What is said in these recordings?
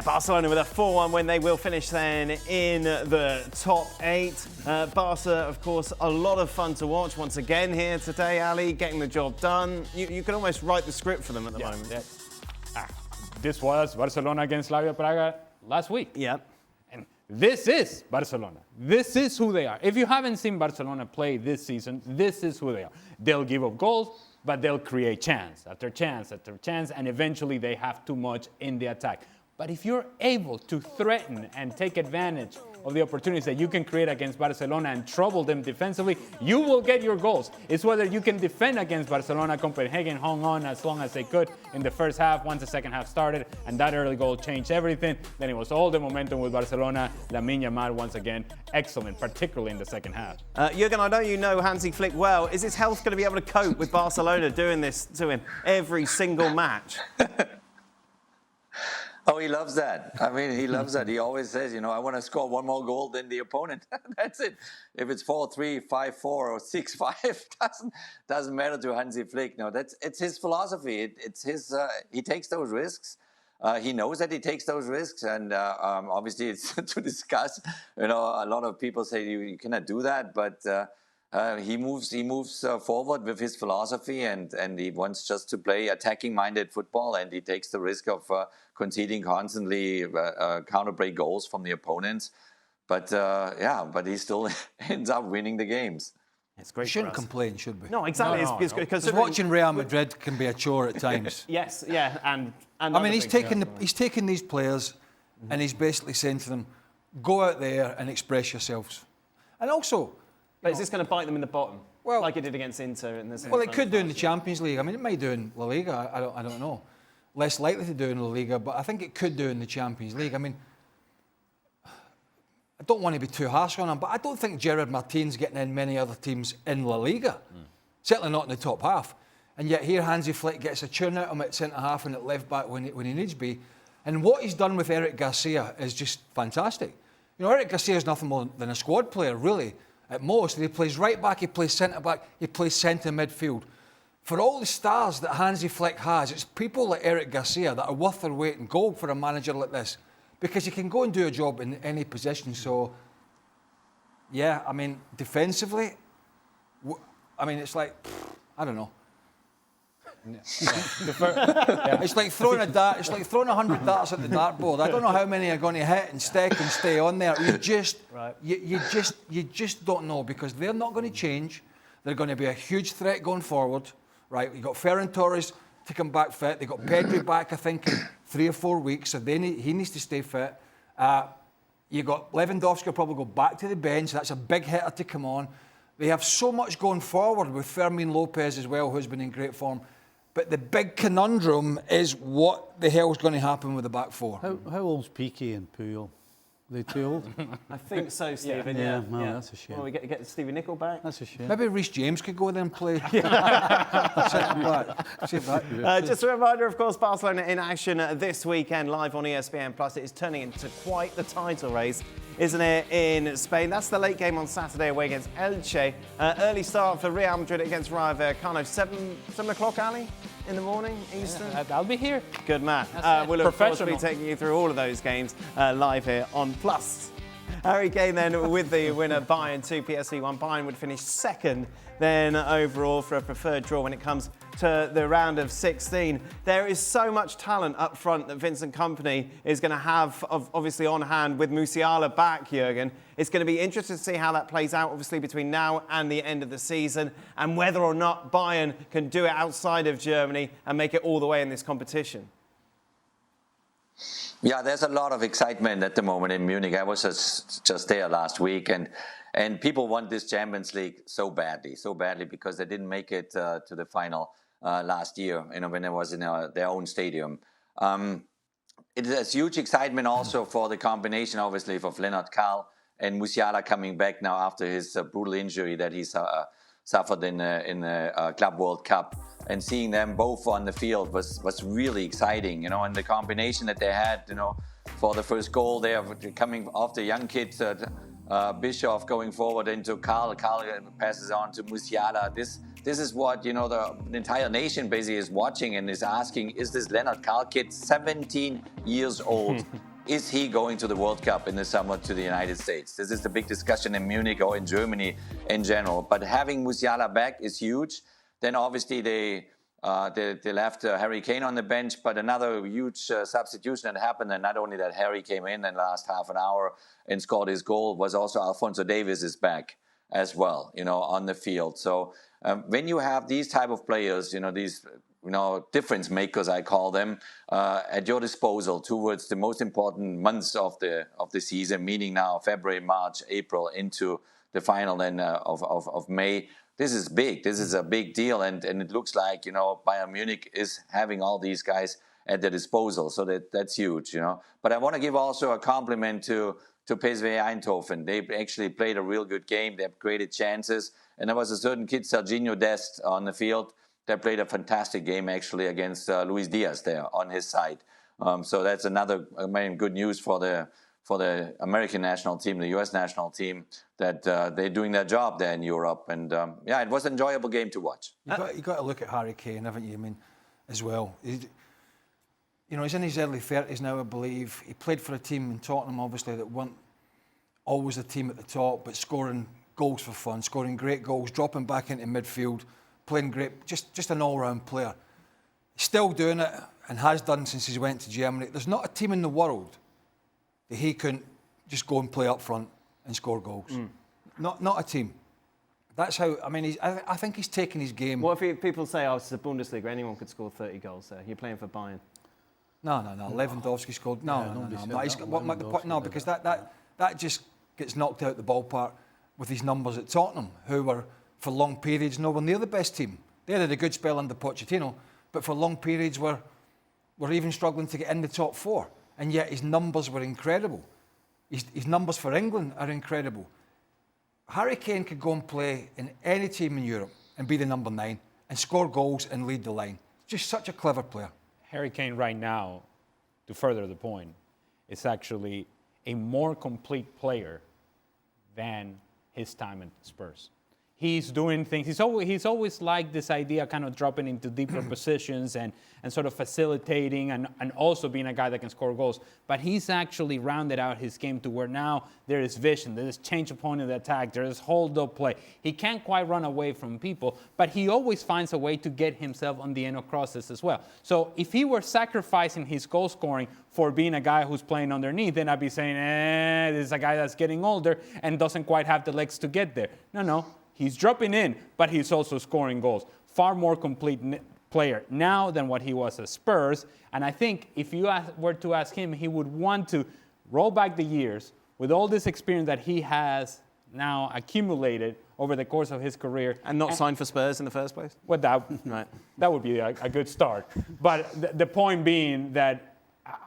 Yeah, Barcelona with a 4-1 win. They will finish then in the top 8. Barca, of course, a lot of fun to watch once again here today, Ali, getting the job done. You can almost write the script for them at the moment. Yeah. This was Barcelona against Slavia Praga last week. Yeah. And this is Barcelona. This is who they are. If you haven't seen Barcelona play this season, this is who they are. They'll give up goals, but they'll create chance after chance after chance, and eventually they have too much in the attack. But if you're able to threaten and take advantage of the opportunities that you can create against Barcelona and trouble them defensively, you will get your goals. It's whether you can defend against Barcelona. Copenhagen hung on as long as they could in the first half, once the second half started, and that early goal changed everything. Then it was all the momentum with Barcelona. Lamine Yamal, once again, excellent, particularly in the second half. Jurgen, I know you know Hansi Flick well. Is his health going to be able to cope with Barcelona doing this to him every single match? Oh, he loves that. I mean, he loves that. He always says, I want to score one more goal than the opponent. That's it. If it's 4-3, 5-4, or 6-5, doesn't matter to Hansi Flick. No, it's his philosophy. It's his. He takes those risks. He knows that he takes those risks, and obviously it's to discuss. A lot of people say you cannot do that, but he moves forward with his philosophy, and he wants just to play attacking-minded football, and he takes the risk of conceding constantly counter-break goals from the opponents. But he still ends up winning the games. It's great. We shouldn't complain, should we? No, exactly. No. Because watching Real Madrid can be a chore at times. Yes, yeah, and I mean, he's taking these players, and he's basically saying to them, "Go out there and express yourselves." And also, but is this going to bite them in the bottom? Well, like it did against Inter in this. Well, it could do in the Champions League. I mean, it might do in La Liga. I don't know. Less likely to do in La Liga, but I think it could do in the Champions League. I mean, I don't want to be too harsh on him, but I don't think Gerard Martin's getting in many other teams in La Liga. Certainly not in the top half. And yet here Hansi Flick gets a tune out of him at centre-half and at left-back when he needs to be. And what he's done with Eric Garcia is just fantastic. Eric Garcia is nothing more than a squad player, really, at most. He plays right-back, he plays centre-back, he plays centre midfield. For all the stars that Hansi Flick has, it's people like Eric Garcia that are worth their weight in gold for a manager like this, because he can go and do a job in any position. So, yeah, I mean, defensively, it's like, I don't know. It's like throwing a dart. It's like throwing 100 darts at the dartboard. I don't know how many are going to hit and stick and stay on there. You just don't know, because they're not going to change. They're going to be a huge threat going forward. Right, you got Ferran Torres to come back fit. They got Pedri back, I think, in 3 or 4 weeks, so he needs to stay fit. You got Lewandowski will probably go back to the bench. That's a big hitter to come on. They have so much going forward with Fermin Lopez as well, who's been in great form. But the big conundrum is what the hell is going to happen with the back four. How old's Piqué and Puyol? Are they too old? I think so, Stephen. Yeah. That's a shame. Well, we get Stevie Nicol back. That's a shame. Maybe Reece James could go there and play. Just a reminder, of course, Barcelona in action this weekend, live on ESPN Plus. It is turning into quite the title race, isn't it, in Spain? That's the late game on Saturday away against Elche. Early start for Real Madrid against Rayo Vallecano. 7 o'clock, Ali, in the morning, Eastern? Yeah, I'll be here. Good man. We'll, of course, be taking you through all of those games live here on Plus. Harry Kane then with the winner, Bayern 2, PSV 1. Bayern would finish second then overall for a preferred draw when it comes to the round of 16. There is so much talent up front that Vincent Kompany is going to have, obviously, on hand with Musiala back, Jurgen. It's going to be interesting to see how that plays out, obviously, between now and the end of the season, and whether or not Bayern can do it outside of Germany and make it all the way in this competition. Yeah, there's a lot of excitement at the moment in Munich. I was just there last week, and people want this Champions League so badly because they didn't make it to the final last year, when it was in their own stadium. It is huge excitement also for the combination, obviously, for Lennart Karl and Musiala coming back now after his brutal injury that he suffered in the Club World Cup. And seeing them both on the field was really exciting, and the combination that they had, for the first goal there, coming off the young kid, Bischoff going forward into Karl passes on to Musiala. This this is what, you know, the entire nation basically is watching and is asking, is this Leonard Carl kid 17 years old? Is he going to the World Cup in the summer to the United States? This is the big discussion in Munich or in Germany in general. But having Musiala back is huge. Then obviously they left Harry Kane on the bench, but another huge substitution that happened, and not only that Harry came in the last half an hour and scored his goal, was also Alphonso Davies is back as well, you know, on the field. So when you have these type of players, you know, these difference makers, I call them, at your disposal towards the most important months of the season, meaning now February, March, April, into the final then of May. This is big. This is a big deal, and it looks like, you know, Bayern Munich is having all these guys at their disposal, so that's huge, you know. But I want to give also a compliment to PSV Eindhoven. They actually played a real good game. They have created chances, and there was a certain kid, Serginho Dest, on the field that played a fantastic game actually against Luis Diaz there on his side. So that's another good news for the American national team, the U.S. national team, that they're doing their job there in Europe. And it was an enjoyable game to watch. You got to look at Harry Kane, haven't you? I mean, as well. He's in his early 30s now, I believe. He played for a team in Tottenham, obviously, that weren't always the team at the top, but scoring goals for fun, scoring great goals, dropping back into midfield, playing great, just an all-round player. Still doing it, and has done since he went to Germany. There's not a team in the world that he couldn't just go and play up front and score goals. Not a team. That's how, I mean, I think he's taken his game. What if people say, oh, it's the Bundesliga, anyone could score 30 goals there? You're playing for Bayern. No. Lewandowski scored. No. Because that just gets knocked out the ballpark with his numbers at Tottenham, who were, for long periods, nowhere near the best team. They had a good spell under Pochettino, but for long periods were even struggling to get in the top four. And yet his numbers were incredible. His numbers for England are incredible. Harry Kane could go and play in any team in Europe and be the number 9 and score goals and lead the line. Just such a clever player. Harry Kane right now, to further the point, is actually a more complete player than his time at Spurs. He's doing things. He's always liked this idea, kind of dropping into deeper positions and sort of facilitating and also being a guy that can score goals. But he's actually rounded out his game to where now there is vision, there is change of point of the attack, there is hold-up play. He can't quite run away from people, but he always finds a way to get himself on the end of crosses as well. So if he were sacrificing his goal scoring for being a guy who's playing underneath, then I'd be saying, this is a guy that's getting older and doesn't quite have the legs to get there. No. He's dropping in, but he's also scoring goals. Far more complete player now than what he was at Spurs. And I think if you were to ask him, he would want to roll back the years with all this experience that he has now accumulated over the course of his career. And not sign for Spurs in the first place? Well, that would be a good start. But the point being that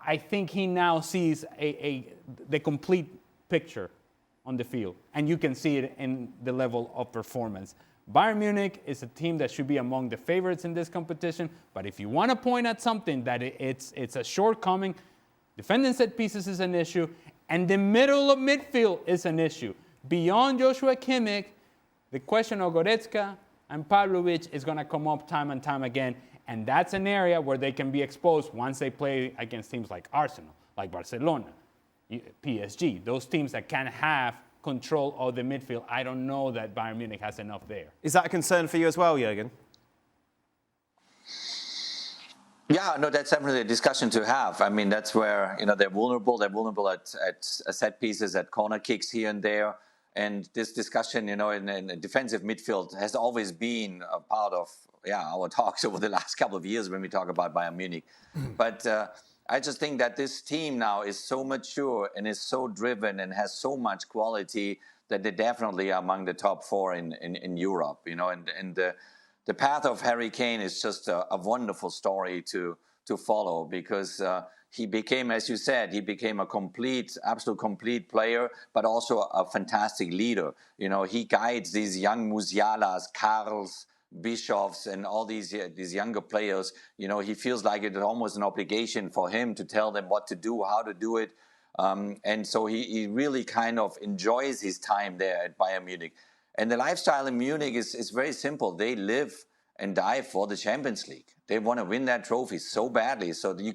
I think he now sees the complete picture on the field, and you can see it in the level of performance. Bayern Munich is a team that should be among the favorites in this competition, but if you want to point at something that it's a shortcoming, defending set pieces is an issue, and the middle of midfield is an issue. Beyond Joshua Kimmich, the question of Goretzka and Pavlovic is going to come up time and time again, and that's an area where they can be exposed once they play against teams like Arsenal, like Barcelona, PSG, those teams that can have control of the midfield. I don't know that Bayern Munich has enough there. Is that a concern for you as well, Jurgen? Yeah, no, that's definitely a discussion to have. I mean, that's where, they're vulnerable. They're vulnerable at set pieces, at corner kicks here and there. And this discussion, in defensive midfield has always been a part of our talks over the last couple of years when we talk about Bayern Munich. But I just think that this team now is so mature and is so driven and has so much quality that they definitely are among the top 4 in Europe, and the path of Harry Kane is just a wonderful story to follow, because he became, as you said, a absolute complete player, but also a fantastic leader. He guides these young Musialas, Karls, Bischoffs, and all these younger players. He feels like it's almost an obligation for him to tell them what to do, how to do it. And so he really kind of enjoys his time there at Bayern Munich. And the lifestyle in Munich is very simple. They live and die for the Champions League. They want to win that trophy so badly. So you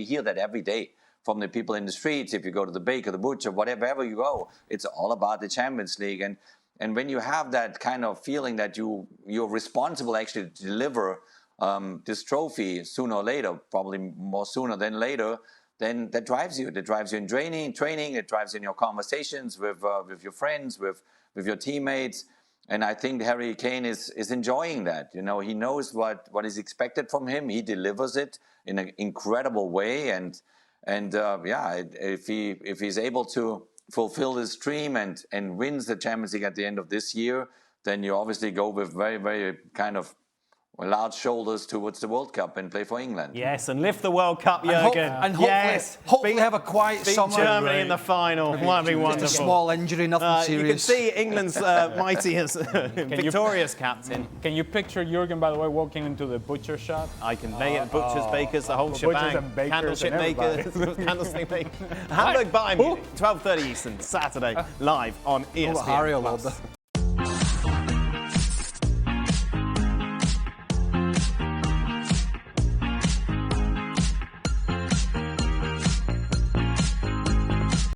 hear that every day from the people in the streets. If you go to the baker, the butcher, wherever you go, it's all about the Champions League. And when you have that kind of feeling that you're responsible actually to deliver this trophy sooner or later, probably more sooner than later, then that drives you. That drives you in training. It drives you in your conversations with your friends, with your teammates. And I think Harry Kane is enjoying that. You know, he knows what is expected from him. He delivers it in an incredible way. And if he's able to fulfill his dream and wins the Champions League at the end of this year, then you obviously go with very, very kind of large shoulders towards the World Cup and play for England. Yes, and lift the World Cup, Jurgen. And hopefully have a quiet summer. Germany in the final. Might be wonderful. Just a small injury, nothing serious. You can see England's mightiest, victorious captain. Can you picture Jurgen, by the way, walking into the butcher shop? I can make it. Butchers, bakers, the whole shebang. Candlestick makers. Candlestick makers. Hamburg Bayern Munich, 12:30 Eastern, Saturday, live on ESPN+. Harry will love that.